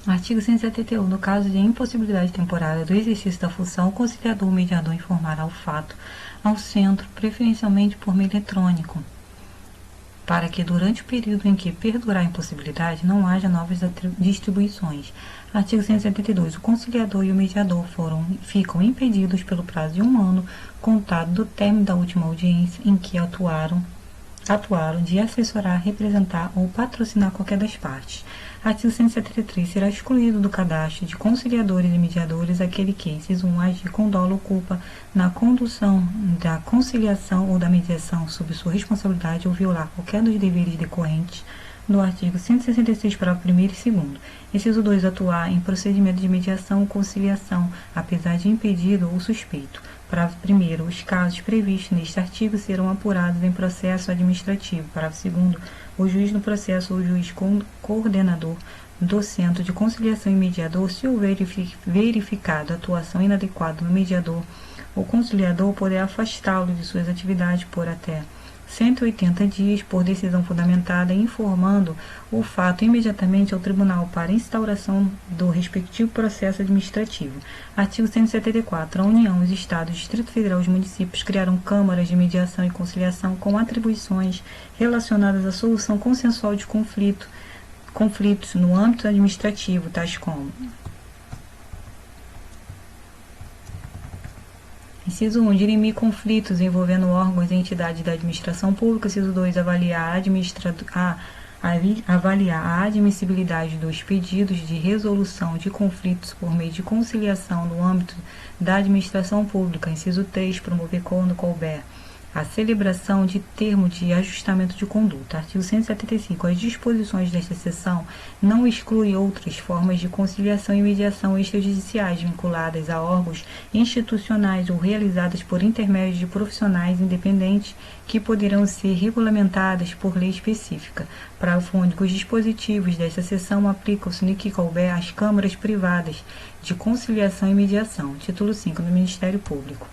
Artigo 171. No caso de impossibilidade temporária do exercício da função, o conciliador ou mediador informará o fato ao centro, preferencialmente por meio eletrônico, para que durante o período em que perdurar a impossibilidade não haja novas distribuições. Artigo 172. O conciliador e o mediador ficam impedidos pelo prazo de 1 ano, contado do término da última audiência em que atuaram de assessorar, representar ou patrocinar qualquer das partes. Artigo 173. Será excluído do cadastro de conciliadores e mediadores aquele que, inciso 1, agir com dolo ou culpa na condução da conciliação ou da mediação sob sua responsabilidade ou violar qualquer dos deveres decorrentes do artigo 166, parágrafo 1º e 2º. Inciso 2. Atuar em procedimento de mediação ou conciliação, apesar de impedido ou suspeito. Parágrafo 1º. Os casos previstos neste artigo serão apurados em processo administrativo. Parágrafo 2º. O juiz no processo ou o juiz coordenador do Centro de Conciliação e Mediador, se houver verificado a atuação inadequada do mediador ou conciliador, poderá afastá-lo de suas atividades por até 180 dias por decisão fundamentada, informando o fato imediatamente ao tribunal para instauração do respectivo processo administrativo. Artigo 174. A União, os Estados, o Distrito Federal e os municípios criaram câmaras de mediação e conciliação com atribuições relacionadas à solução consensual de conflitos no âmbito administrativo, tais como: inciso 1. Dirimir conflitos envolvendo órgãos e entidades da administração pública. Inciso 2. Avaliar a admissibilidade dos pedidos de resolução de conflitos por meio de conciliação no âmbito da administração pública. Inciso 3. Promover, quando couber, a celebração de termo de ajustamento de conduta. Artigo 175. As disposições desta seção não excluem outras formas de conciliação e mediação extrajudiciais vinculadas a órgãos institucionais ou realizadas por intermédio de profissionais independentes que poderão ser regulamentadas por lei específica. Parágrafo único. Os dispositivos desta seção aplicam-se no que couber às câmaras privadas de conciliação e mediação. Título 5. Do Ministério Público.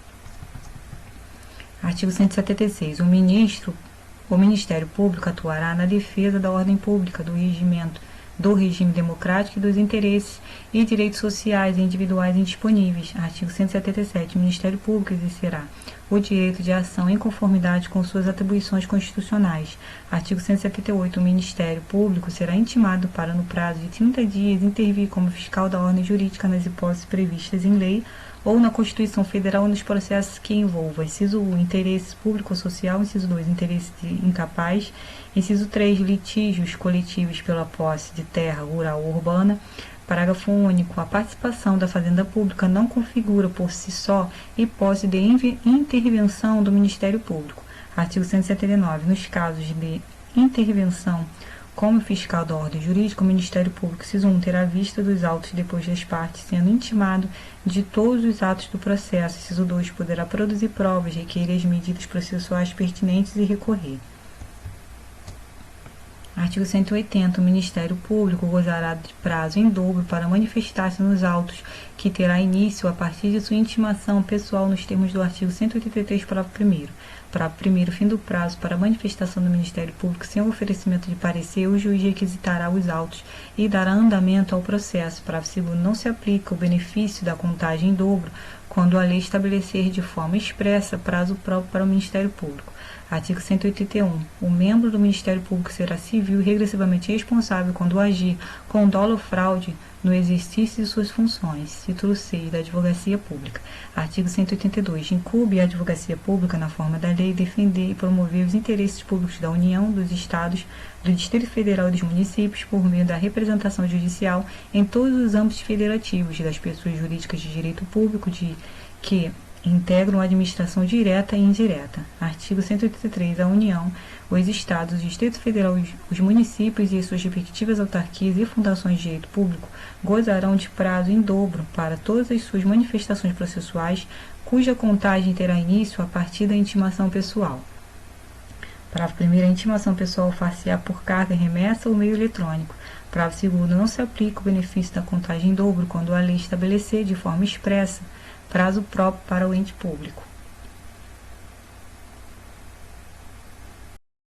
Artigo 176. O Ministério Público atuará na defesa da ordem pública, do regime democrático e dos interesses e direitos sociais e individuais indisponíveis. Artigo 177. O Ministério Público exercerá o direito de ação em conformidade com suas atribuições constitucionais. Artigo 178. O Ministério Público será intimado para, no prazo de 30 dias, intervir como fiscal da ordem jurídica nas hipóteses previstas em lei ou na Constituição Federal nos processos que envolvam: inciso 1, interesse público ou social; inciso 2, interesse incapaz; inciso 3, litígios coletivos pela posse de terra rural ou urbana. Parágrafo único. A participação da Fazenda Pública não configura por si só hipótese de intervenção do Ministério Público. Artigo 179. Nos casos de intervenção como fiscal da ordem jurídica, o Ministério Público, inciso 1, terá vista dos autos depois das partes sendo intimado de todos os atos do processo. Inciso 2, poderá produzir provas, requerer as medidas processuais pertinentes e recorrer. Artigo 180. O Ministério Público gozará de prazo em dobro para manifestar-se nos autos, que terá início a partir de sua intimação pessoal nos termos do artigo 183, parágrafo 1º. Parágrafo 1º. Fim do prazo para manifestação do Ministério Público sem oferecimento de parecer, o juiz requisitará os autos e dará andamento ao processo. Parágrafo 2º. Não se aplica o benefício da contagem em dobro quando a lei estabelecer de forma expressa prazo próprio para o Ministério Público. Artigo 181. O membro do Ministério Público será civil e regressivamente responsável quando agir com dolo ou fraude no exercício de suas funções. Título 6 da Advocacia Pública. Artigo 182. Incumbe à Advocacia Pública, na forma da lei, defender e promover os interesses públicos da União, dos Estados, do Distrito Federal e dos municípios por meio da representação judicial em todos os âmbitos federativos das pessoas jurídicas de direito público que integram a administração direta e indireta. Artigo 183. A União, os Estados, o Distrito Federal, os municípios e as suas respectivas autarquias e fundações de direito público gozarão de prazo em dobro para todas as suas manifestações processuais, cuja contagem terá início a partir da intimação pessoal. Parágrafo 1º. A intimação pessoal far-se-á por carta e remessa ou meio eletrônico. Parágrafo 2º. Não se aplica o benefício da contagem em dobro quando a lei estabelecer de forma expressa prazo próprio para o ente público.